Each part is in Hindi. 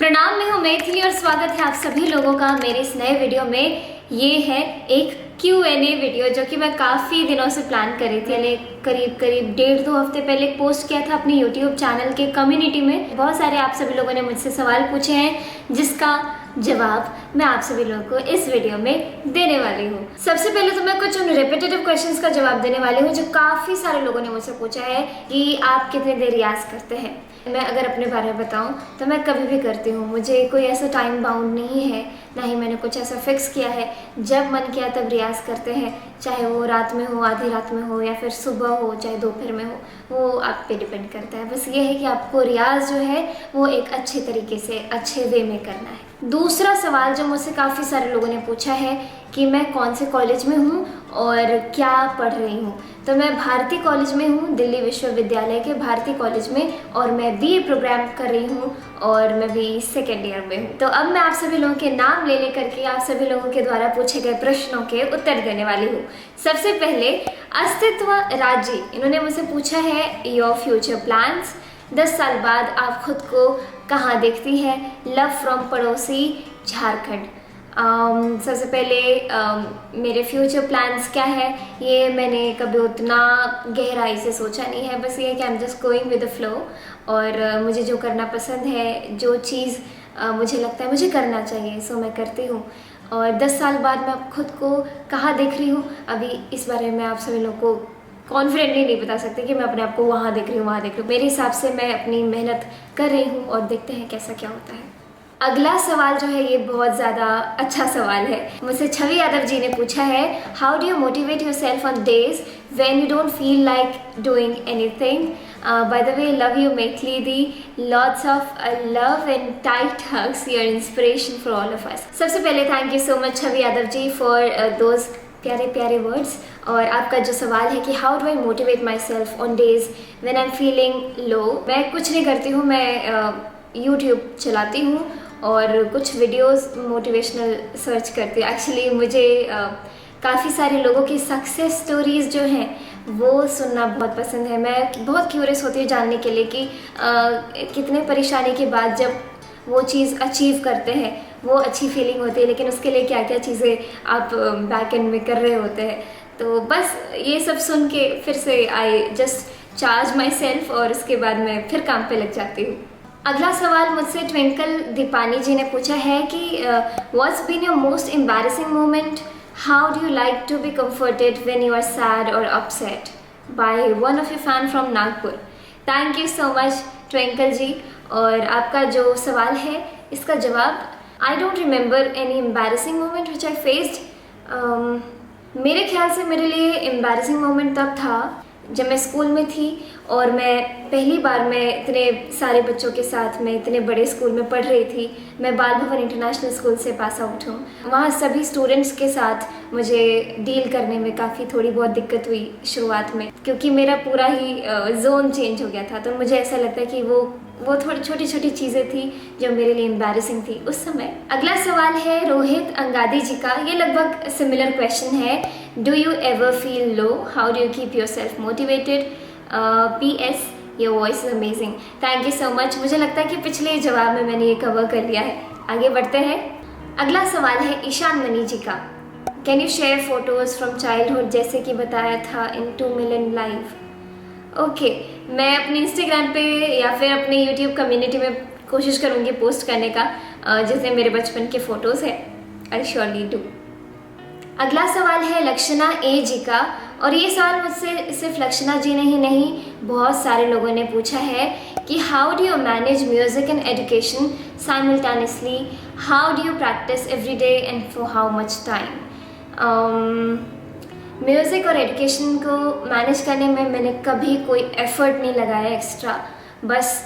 प्रणाम, मैं हूँ मैथिली और स्वागत है आप सभी लोगों का मेरे इस नए वीडियो में। ये है एक Q&A वीडियो जो कि मैं काफ़ी दिनों से प्लान कर रही थी। मैंने करीब 1.5-2 हफ्ते पहले पोस्ट किया था अपने YouTube चैनल के कम्युनिटी में। बहुत सारे आप सभी लोगों ने मुझसे सवाल पूछे हैं जिसका जवाब मैं आप सभी लोगों को इस वीडियो में देने वाली हूँ। सबसे पहले तो मैं कुछ उन रिपीटेटिव क्वेश्चंस का जवाब देने वाली हूँ जो काफ़ी सारे लोगों ने मुझसे पूछा है कि आप कितने देर रियाज करते हैं। मैं अगर अपने बारे में बताऊं तो मैं कभी भी करती हूँ, मुझे कोई ऐसा टाइम बाउंड नहीं है, ना ही मैंने कुछ ऐसा फिक्स किया है। जब मन किया तब रियाज़ करते हैं, चाहे वो रात में हो, आधी रात में हो या फिर सुबह हो, चाहे दोपहर में हो, वो आप पे डिपेंड करता है। बस ये है कि आपको रियाज़ जो है वो एक अच्छे तरीके से अच्छे वे में करना है। दूसरा सवाल जो मुझसे काफ़ी सारे लोगों ने पूछा है कि मैं कौन से कॉलेज में हूँ और क्या पढ़ रही हूँ। तो मैं भारती कॉलेज में हूँ, दिल्ली विश्वविद्यालय के भारती कॉलेज में, और मैं BA प्रोग्राम कर रही हूँ और मैं भी सेकेंड ईयर में हूँ। तो अब मैं आप सभी लोगों के नाम ले लेकर के आप सभी लोगों के द्वारा पूछे गए प्रश्नों के उत्तर देने वाली हूँ। सबसे पहले अस्तित्व राजी, इन्होंने मुझसे पूछा है योर फ्यूचर प्लान्स, 10 साल बाद आप खुद को कहाँ देखती हैं। लव फ्रॉम पड़ोसी झारखंड। सबसे पहले मेरे फ्यूचर प्लान्स क्या है ये मैंने कभी उतना गहराई से सोचा नहीं है। बस ये है कि I am just going with the flow, और मुझे जो करना पसंद है, जो चीज़ मुझे लगता है मुझे करना चाहिए सो मैं करती हूँ। और 10 साल बाद मैं खुद को कहाँ देख रही हूँ, अभी इस बारे में आप सभी लोगों को कॉन्फिडेंटली नहीं बता सकते कि मैं अपने आप को वहाँ देख रही हूँ वहाँ देख रही हूँ। मेरे हिसाब से मैं अपनी मेहनत कर रही हूँ और देखते हैं कैसा क्या होता है। अगला सवाल जो है ये बहुत ज़्यादा अच्छा सवाल है। मुझसे छवि यादव जी ने पूछा है how do you motivate yourself on days when you don't feel like doing anything. By the way, love you Maithili di, lots of love and tight hugs, your inspiration for all of us. सबसे पहले thank you so much Chhavi Yadav ji for those प्यारे प्यारे वर्ड्स। और आपका जो सवाल है कि how do I motivate myself on days when I am feeling low, मैं कुछ नहीं करती हूँ, मैं यूट्यूब चलाती हूँ और कुछ वीडियोस मोटिवेशनल सर्च करती हूँ। एक्चुअली मुझे काफ़ी सारे लोगों की सक्सेस स्टोरीज़ जो हैं वो सुनना बहुत पसंद है। मैं बहुत क्यूरियस होती हूँ जानने के लिए कि कितने परेशानी के बाद जब वो चीज़ अचीव करते हैं वो अच्छी फीलिंग होती है, लेकिन उसके लिए क्या क्या चीज़ें आप बैक एंड में कर रहे होते हैं। तो बस ये सब सुन के फिर से I just charge my self और उसके बाद मैं फिर काम पे लग जाती हूँ। अगला सवाल मुझसे ट्विंकल दीपानी जी ने पूछा है कि what's been your most embarrassing moment, how do you like to be comforted when you are sad और upset, by one of your fan from Nagpur. Thank you so much Twinkle ji. और आपका जो सवाल है इसका जवाब, I don't remember any embarrassing moment which I faced. मेरे ख्याल से मेरे लिए एम्बैरेसिंग मोमेंट तब था जब मैं स्कूल में थी और मैं पहली बार मैं इतने सारे बच्चों के साथ में इतने बड़े स्कूल में पढ़ रही थी। मैं बाल भवन इंटरनेशनल स्कूल से पास आउट हूँ। वहाँ सभी स्टूडेंट्स के साथ मुझे डील करने में काफ़ी थोड़ी बहुत दिक्कत हुई शुरुआत में, क्योंकि मेरा पूरा ही जोन चेंज हो गया था। तो मुझे ऐसा लगता है कि वो थोड़ी छोटी छोटी चीज़ें थी जो मेरे लिए एम्बैरेसिंग थी उस समय। अगला सवाल है रोहित अंगादी जी का, ये लगभग सिमिलर क्वेश्चन है। Do you ever feel low, how do you keep your self motivated, PS your voice is amazing. Thank you so much. मुझे लगता है कि पिछले जवाब में मैंने ये कवर कर लिया है। आगे बढ़ते हैं। अगला सवाल है ईशान मनी जी का, can you share photos from childhood जैसे कि बताया था इन 2 मिलियन लाइव। ओके, मैं अपने इंस्टाग्राम पे या फिर अपने यूट्यूब कम्युनिटी में कोशिश करूँगी पोस्ट करने का जिसमें मेरे बचपन के फ़ोटोज़ हैं। I surely do. अगला सवाल है लक्षणा ए जी का, और ये सवाल मुझसे सिर्फ लक्षणा जी ने ही नहीं बहुत सारे लोगों ने पूछा है कि how do you manage music and education simultaneously, how do you practice every day and for how much time. Music और एजुकेशन को मैनेज करने में मैंने कभी कोई एफ़र्ट नहीं लगाया एक्स्ट्रा, बस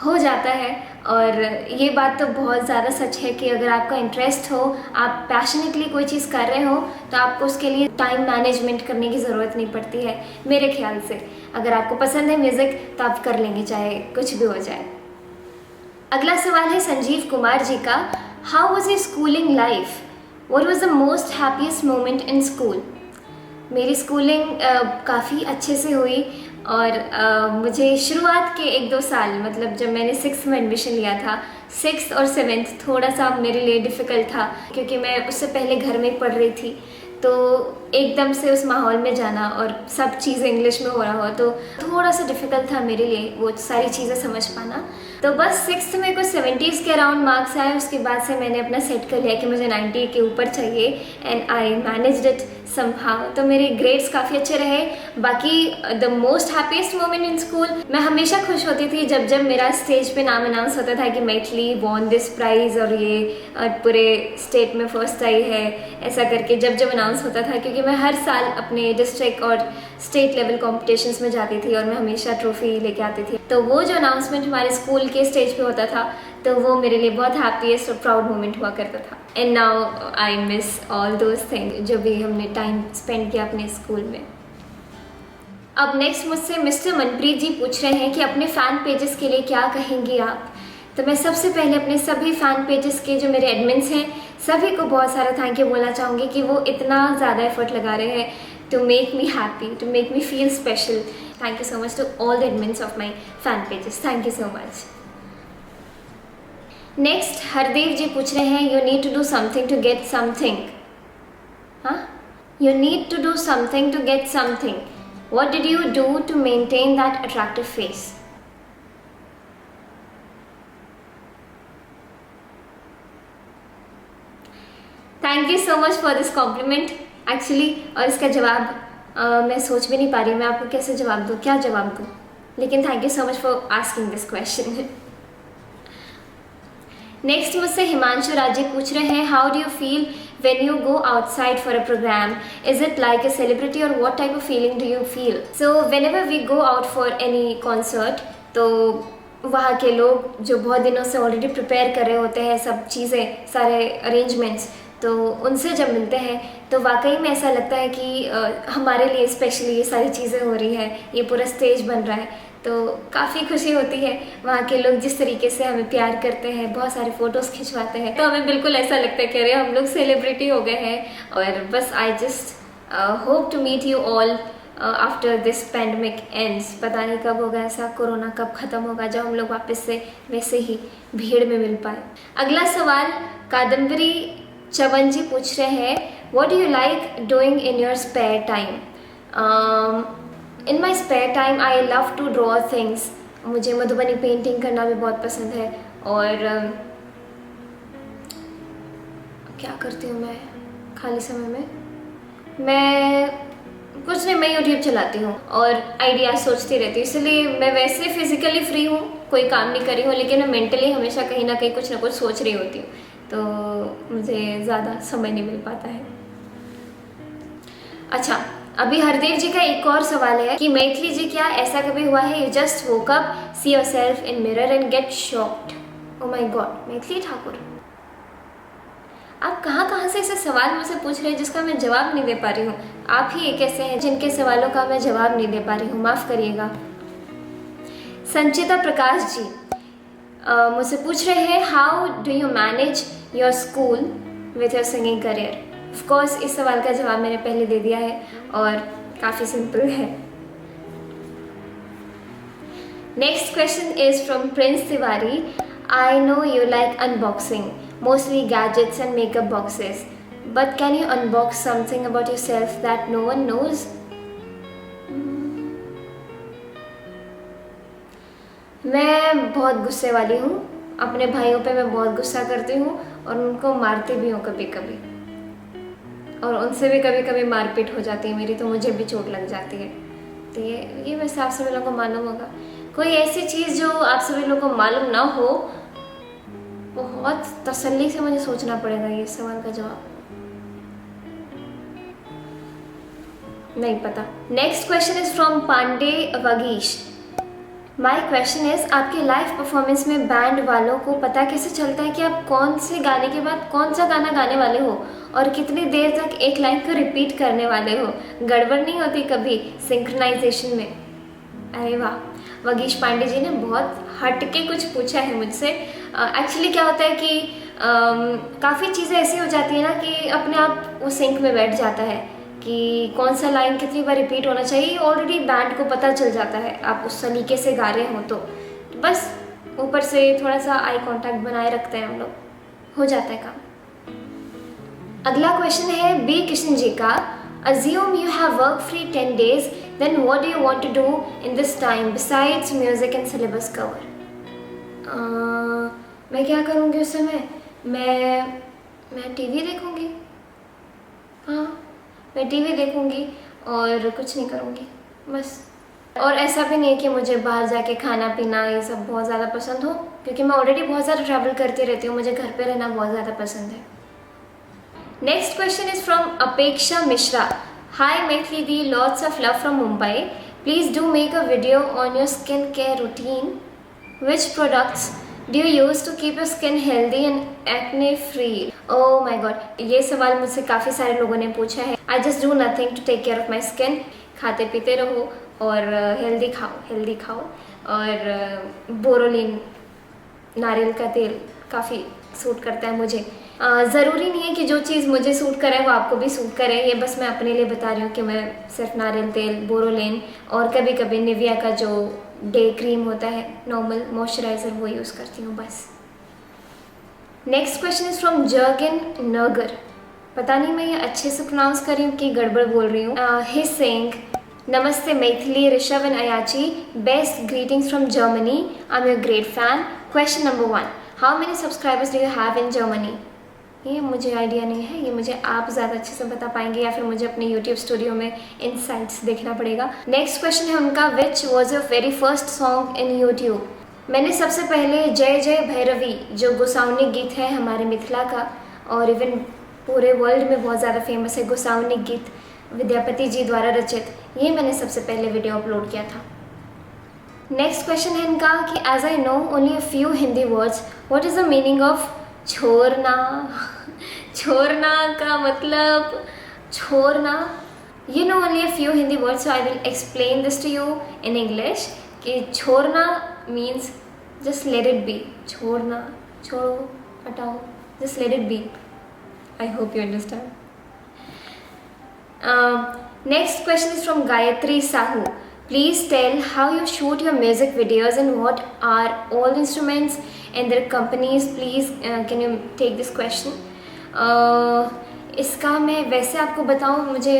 हो जाता है। और ये बात तो बहुत ज़्यादा सच है कि अगर आपका इंटरेस्ट हो, आप पैशनेटली कोई चीज़ कर रहे हो, तो आपको उसके लिए टाइम मैनेजमेंट करने की ज़रूरत नहीं पड़ती है मेरे ख्याल से। अगर आपको पसंद है म्यूज़िक तो आप कर लेंगे चाहे कुछ भी हो जाए। अगला सवाल है संजीव कुमार जी का, how was your schooling life, what was the most happiest moment in school. मेरी स्कूलिंग काफ़ी अच्छे से हुई और मुझे शुरुआत के 1-2 साल, मतलब जब मैंने 6th में एडमिशन लिया था, 6th और 7th थोड़ा सा मेरे लिए डिफ़िकल्ट था, क्योंकि मैं उससे पहले घर में पढ़ रही थी, तो एकदम से उस माहौल में जाना और सब चीज़ें इंग्लिश में हो रहा हो तो थोड़ा सा डिफ़िकल्ट था मेरे लिए वो सारी चीज़ें समझ पाना। तो बस 6th में कुछ 70s के अराउंड मार्क्स आए, उसके बाद से मैंने अपना सेट कर लिया कि मुझे 90 के ऊपर चाहिए, and I managed it somehow. तो मेरे ग्रेड्स काफ़ी अच्छे रहे। बाकी the most happiest moment in school, मैं हमेशा खुश होती थी जब जब मेरा स्टेज पे नाम अनाउंस होता था कि मैथिली वॉन दिस प्राइज़ और ये पूरे स्टेट में फर्स्ट आई है, ऐसा करके जब जब अनाउंस होता था, क्योंकि मैं हर साल अपने डिस्ट्रिक्ट और स्टेट लेवल कॉम्पिटिशन्स में जाती थी और मैं हमेशा ट्रॉफी लेके आती थी। तो वो जो अनाउंसमेंट हमारे स्कूल के स्टेज पे होता था, तो वो मेरे लिए बहुत हैप्पीएस्ट और प्राउड मोमेंट हुआ करता था। And now I miss all those thing जो भी हमने टाइम स्पेंड किया अपने स्कूल में। अब नेक्स्ट मुझसे मिस्टर मनप्रीत जी पूछ रहे हैं कि अपने फ़ैन पेजेस के लिए क्या कहेंगी आप। तो मैं सबसे पहले अपने सभी फ़ैन पेजेस के जो मेरे एडमिन्स हैं सभी को बहुत सारा थैंक यू बोलना चाहूँगी कि वो इतना ज़्यादा एफर्ट लगा रहे हैं to make me happy, to make me feel special. Thank you so much to all the admins of my fan pages, thank you so much. Next Hardev ji पूछ रहे हैं, you need to do something to get something. हाँ, you need to do something to get something, what did you do to maintain that attractive face. Thank you so much for this compliment actually, और इसका जवाब मैं सोच भी नहीं पा रही मैं आपको कैसे जवाब दूँ, क्या जवाब दूँ, लेकिन thank you so much for asking this question. Next मुझसे हिमांशु राजे पूछ रहे हैं, how do you feel when you go outside for a program? Is it like a celebrity or what type of feeling do you feel? So whenever we go out for any concert, तो वहाँ के लोग जो बहुत दिनों से ऑलरेडी प्रिपेयर कर रहे होते हैं सब चीज़ें, सारे अरेंजमेंट्स, तो उनसे जब मिलते हैं तो वाकई में ऐसा लगता है कि हमारे लिए स्पेशली ये सारी चीज़ें हो रही है, ये पूरा स्टेज बन रहा है, तो काफ़ी खुशी होती है। वहाँ के लोग जिस तरीके से हमें प्यार करते हैं, बहुत सारे फ़ोटोज़ खिंचवाते हैं, तो हमें बिल्कुल ऐसा लगता है कि अरे हम लोग सेलिब्रिटी हो गए हैं। और बस I just hope to meet you all after this pandemic ends. पता नहीं कब होगा ऐसा, कोरोना कब ख़त्म होगा जब हम लोग वापस से वैसे ही भीड़ में मिल पाए। अगला सवाल कादम्बरी चवन जी पूछ रहे हैं, what do you like doing in your spare time. In my spare time I love to draw things. मुझे मधुबनी पेंटिंग करना भी बहुत पसंद है। और क्या करती हूँ मैं खाली समय में, मैं कुछ नहीं, मैं यूट्यूब चलाती हूँ और आइडियाज सोचती रहती हूँ। इसलिए मैं वैसे फिजिकली फ्री हूँ, कोई काम नहीं कर रही हूँ, लेकिन मैं मेंटली हमेशा कहीं ना कहीं कुछ ना कुछ सोच रही होती हूँ, तो मुझे ज़्यादा समय नहीं मिल पाता है। अच्छा, अभी हरदेव जी का एक और सवाल है कि मैथिली जी क्या ऐसा कभी हुआ है you just woke up, see yourself in mirror and get shocked. Oh my God, Maithili Thakur, आप कहाँ से ऐसे सवाल मुझसे पूछ रहे हैं जिसका मैं जवाब नहीं दे पा रही हूँ। आप ही एक ऐसे हैं जिनके सवालों का मैं जवाब नहीं दे पा रही हूँ, माफ़ करिएगा। संचिता प्रकाश जी मुझसे पूछ रहे हैं, how do you manage your school with your singing career. Of course इस सवाल का जवाब मैंने पहले दे दिया है और काफ़ी सिंपल है। Next question is from Prince Tiwari, I know you like unboxing, mostly gadgets and makeup boxes, but can you unbox something about yourself that no one knows? मैं बहुत गुस्से वाली हूँ, अपने भाइयों पे मैं बहुत गुस्सा करती हूँ और उनको मारती भी हूँ कभी कभी, और उनसे भी कभी कभी मारपीट हो जाती है मेरी, तो मुझे भी चोट लग जाती है। तो ये वैसे आप सभी लोगों को मालूम होगा। कोई ऐसी चीज़ जो आप सभी लोगों को मालूम ना हो, बहुत तसल्ली से मुझे सोचना पड़ेगा ये सवाल का जवाब, नहीं पता। Next question is from Pandey Vagish. My question is, आपके लाइव परफॉर्मेंस में बैंड वालों को पता कैसे चलता है कि आप कौन से गाने के बाद कौन सा गाना गाने वाले हो और कितनी देर तक एक लाइन को रिपीट करने वाले हो? गड़बड़ नहीं होती कभी सिंक्रोनाइजेशन में? अरे वाह, वगीश पांडे जी ने बहुत हटके कुछ पूछा है मुझसे। एक्चुअली क्या होता है कि काफ़ी चीज़ें ऐसी हो जाती है ना कि अपने आप वो सिंक में बैठ जाता है कि कौन सा लाइन कितनी बार रिपीट होना चाहिए, ऑलरेडी बैंड को पता चल जाता है आप उस तरीके से गा रहे हो। तो बस ऊपर से थोड़ा सा आई कांटेक्ट बनाए रखते हैं हम लोग, हो जाता है काम। अगला क्वेश्चन है बी किशन जी का। Assume you have work free 10 days, then what do you want to do in this time besides music and syllabus cover? मैं क्या करूँगी उस समय? मैं टीवी देखूँगी। हाँ, मैं टीवी देखूँगी और कुछ नहीं करूँगी बस। और ऐसा भी नहीं कि मुझे बाहर जाके खाना पीना ये सब बहुत ज़्यादा पसंद हो, क्योंकि मैं ऑलरेडी बहुत ज़्यादा ट्रैवल करती रहती हूँ, मुझे घर पे रहना बहुत ज़्यादा पसंद है। Next question is from Apeksha Mishra. Hi Maithili di, lots of love from Mumbai. Please do make a video on your skin care routine. Which products do you use to keep your skin healthy and acne free? Oh my god, ये सवाल मुझसे काफ़ी सारे लोगों ने पूछा है। I just do nothing to take care of my skin. खाते पीते रहो और हेल्दी खाओ और बोरोलिन नारियल का तेल काफ़ी सूट करता है मुझे। ज़रूरी नहीं है कि जो चीज़ मुझे सूट करे वो आपको भी सूट करे, ये बस मैं अपने लिए बता रही हूँ कि मैं सिर्फ नारियल तेल, बोरोलिन और कभी कभी निविया का जो डे क्रीम होता है नॉर्मल मॉइस्चराइज़र वो यूज़ करती हूँ बस। Next question is from Jargan Nagar. पता नहीं मैं ये अच्छे से प्रोनाउंस कर रही हूँ कि गड़बड़ बोल रही हूँ। ही सेइंग नमस्ते Maithili, Rishabh and Ayachi, best greetings from Germany, I am your great fan. Question number 1, how many subscribers do you have in Germany? ये मुझे आइडिया नहीं है, ये मुझे आप ज़्यादा अच्छे से बता पाएंगे या फिर मुझे अपने यूट्यूब स्टूडियो में इनसाइट्स देखना पड़ेगा। नेक्स्ट क्वेश्चन है उनका, which was your very first song in YouTube? मैंने सबसे पहले जय जय भैरवी जो गोसाउनी गीत है हमारे मिथिला का और इवन पूरे वर्ल्ड में बहुत ज़्यादा फेमस है गोसाउनी गीत, विद्यापति जी द्वारा रचित, ये मैंने सबसे पहले वीडियो अपलोड किया था। नेक्स्ट क्वेश्चन है इनका कि as I know only a few Hindi words, what is the meaning of छोड़ना? छोड़ना का मतलब छोड़ना, you know only a few Hindi words, so I will explain this to you in English कि छोड़ना means just let it be. छोड़ना, छोड़ो, हटाओ, just let it be. I hope you understand. Next question is from Gayatri Sahu. Please tell how you shoot your music videos and what are all the instruments and their companies. Please can you take this question? इसका मैं वैसे आपको बताऊं, मुझे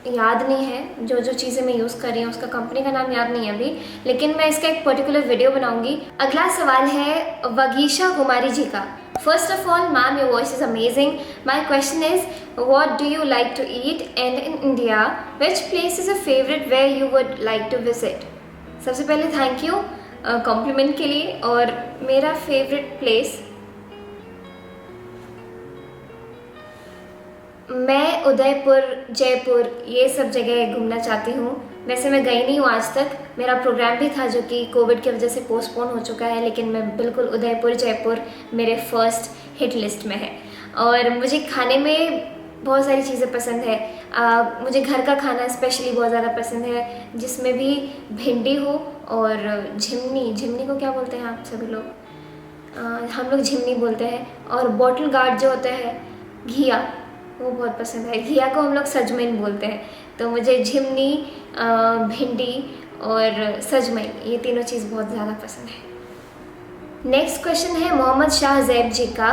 याद नहीं है जो चीज़ें मैं यूज़ कर रही हूँ उसका कंपनी का नाम याद नहीं है अभी, लेकिन मैं इसका एक पर्टिकुलर वीडियो बनाऊंगी। अगला सवाल है वगीशा कुमारी जी का। First of all, ma'am, your voice is amazing. My question is, what do you like to eat? And in India, which place is a favorite where you would like to visit? सबसे पहले थैंक यू कॉम्प्लीमेंट के लिए। और मेरा फेवरेट प्लेस, मैं उदयपुर, जयपुर ये सब जगह घूमना चाहती हूँ। वैसे मैं गई नहीं हूँ आज तक, मेरा प्रोग्राम भी था जो कि कोविड की वजह से पोस्टपोन हो चुका है, लेकिन मैं बिल्कुल उदयपुर, जयपुर मेरे फर्स्ट हिट लिस्ट में है। और मुझे खाने में बहुत सारी चीज़ें पसंद है। मुझे घर का खाना स्पेशली बहुत ज़्यादा पसंद है, जिसमें भी भिंडी हो और झिमनी को क्या बोलते हैं आप सभी लोग? हम लोग झिमनी बोलते हैं। और बॉटल गार्ड जो होता है, घिया, वो बहुत पसंद है। घिया को हम लोग सजमैन बोलते हैं। तो मुझे झिमनी, भिंडी और सजमैन ये तीनों चीज़ बहुत ज़्यादा पसंद है। नेक्स्ट क्वेश्चन है मोहम्मद शाह जैब जी का।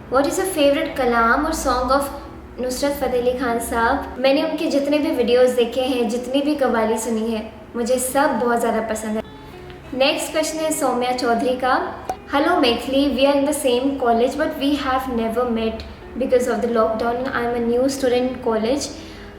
व्हाट इज़ अ फेवरेट कलाम और सॉन्ग ऑफ नुसरत फ़तेह अली खान साहब? मैंने उनके जितने भी वीडियोस देखे हैं, जितनी भी कव्वाली सुनी है, मुझे सब बहुत ज़्यादा पसंद है। नेक्स्ट क्वेश्चन है सौम्या चौधरी का। Hello Maithili, we are in the same college but we have never met because of the lockdown. I'm a new student in college.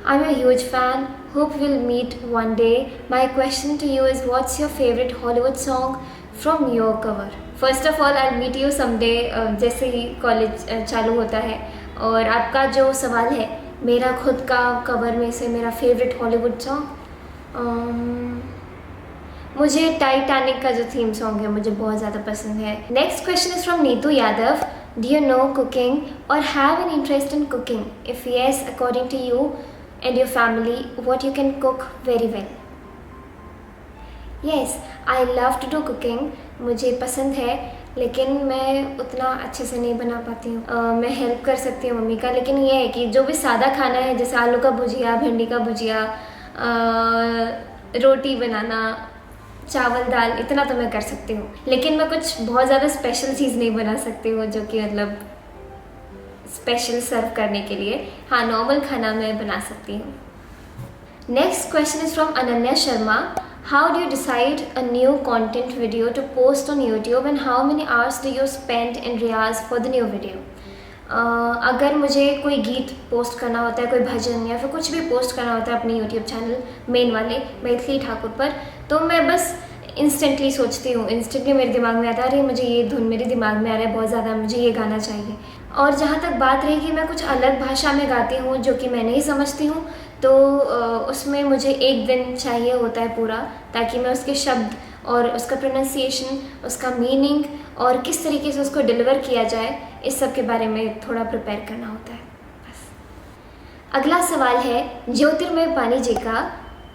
I'm a huge fan. Hope we'll meet one day. My question to you is, what's your favorite Hollywood song from your cover? First of all, I'll meet you someday. जैसे ही कॉलेज चालू होता है। और आपका जो सवाल है, मेरा खुद का कवर में से मेरा फेवरेट हॉलीवुड सॉन्ग, मुझे टाइटैनिक का जो थीम सॉन्ग है मुझे बहुत ज़्यादा पसंद है। Next question is from Neetu Yadav. Do you know cooking or have an interest in cooking? If yes, according to you and your family, what you can cook very well? Yes, I love to do cooking. मुझे पसंद है, लेकिन मैं उतना अच्छे से नहीं बना पाती हूँ। मैं हेल्प कर सकती हूँ मम्मी का, लेकिन ये है कि जो भी सादा खाना है, जैसे आलू का भुजिया, भिंडी का भुजिया, रोटी बनाना, चावल दाल इतना तो मैं कर सकती हूँ, लेकिन मैं कुछ बहुत ज़्यादा स्पेशल चीज़ नहीं बना सकती हूँ जो कि मतलब स्पेशल सर्व करने के लिए। हाँ, नॉर्मल खाना मैं बना सकती हूँ। Next question is from Ananya Sharma. How do you decide a new content video to post on YouTube and how many hours do you spend in riyaz for the new video? अगर मुझे कोई गीत पोस्ट करना होता है, कोई भजन या फिर कुछ भी पोस्ट करना होता है अपने यूट्यूब चैनल मेन वाले मैथिली ठाकुर पर, तो मैं बस इंस्टेंटली सोचती हूँ, इंस्टेंटली मेरे दिमाग में आता है अरे मुझे ये धुन मेरे दिमाग में आ रहा है बहुत ज़्यादा, मुझे ये गाना चाहिए। और जहाँ तक बात रही कि मैं कुछ अलग भाषा में गाती हूँ जो कि मैं नहीं समझती हूँ, तो उसमें मुझे 1 दिन चाहिए होता है पूरा, ताकि मैं उसके शब्द और उसका प्रोनाउंसिएशन, उसका मीनिंग और किस तरीके से उसको डिलीवर किया जाए, इस सब के बारे में थोड़ा प्रिपेयर करना होता है बस। अगला सवाल है ज्योतिर्मय पानी जी का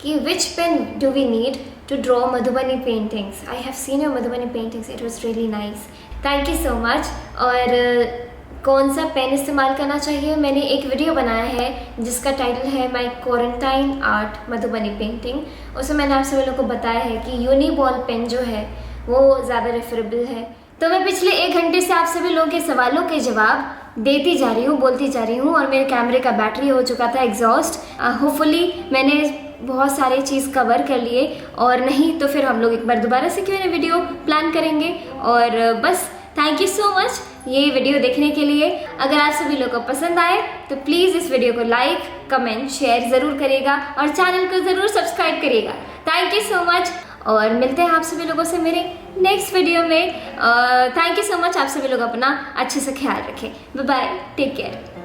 कि which pen do we need to draw Madhubani paintings? I have seen your Madhubani paintings, it was really nice, thank you so much. और कौन सा पेन इस्तेमाल करना चाहिए, मैंने एक वीडियो बनाया है जिसका टाइटल है माई क्वारंटाइन आर्ट मधुबनी पेंटिंग। उसमें मैंने आप सभी लोगों को बताया है कि यूनिबॉल पेन जो है वो ज़्यादा रेफरेबल है। तो मैं पिछले 1 घंटे से आप सभी लोगों के सवालों के जवाब देती जा रही हूँ, बोलती जा रही हूँ, और मेरे कैमरे का बैटरी हो चुका था एग्जॉस्ट। होपफुली मैंने बहुत सारी चीज़ कवर कर लिए, और नहीं तो फिर हम लोग एक बार दोबारा से क्यों वीडियो प्लान करेंगे। और बस थैंक यू सो मच ये वीडियो देखने के लिए। अगर आप सभी लोगों को पसंद आए तो प्लीज़ इस वीडियो को लाइक, कमेंट, शेयर ज़रूर करिएगा और चैनल को ज़रूर सब्सक्राइब करिएगा। थैंक यू सो मच, और मिलते हैं आप सभी लोगों से मेरे नेक्स्ट वीडियो में। थैंक यू सो मच, आप सभी लोग अपना अच्छे से ख्याल रखें। Bye bye, take care.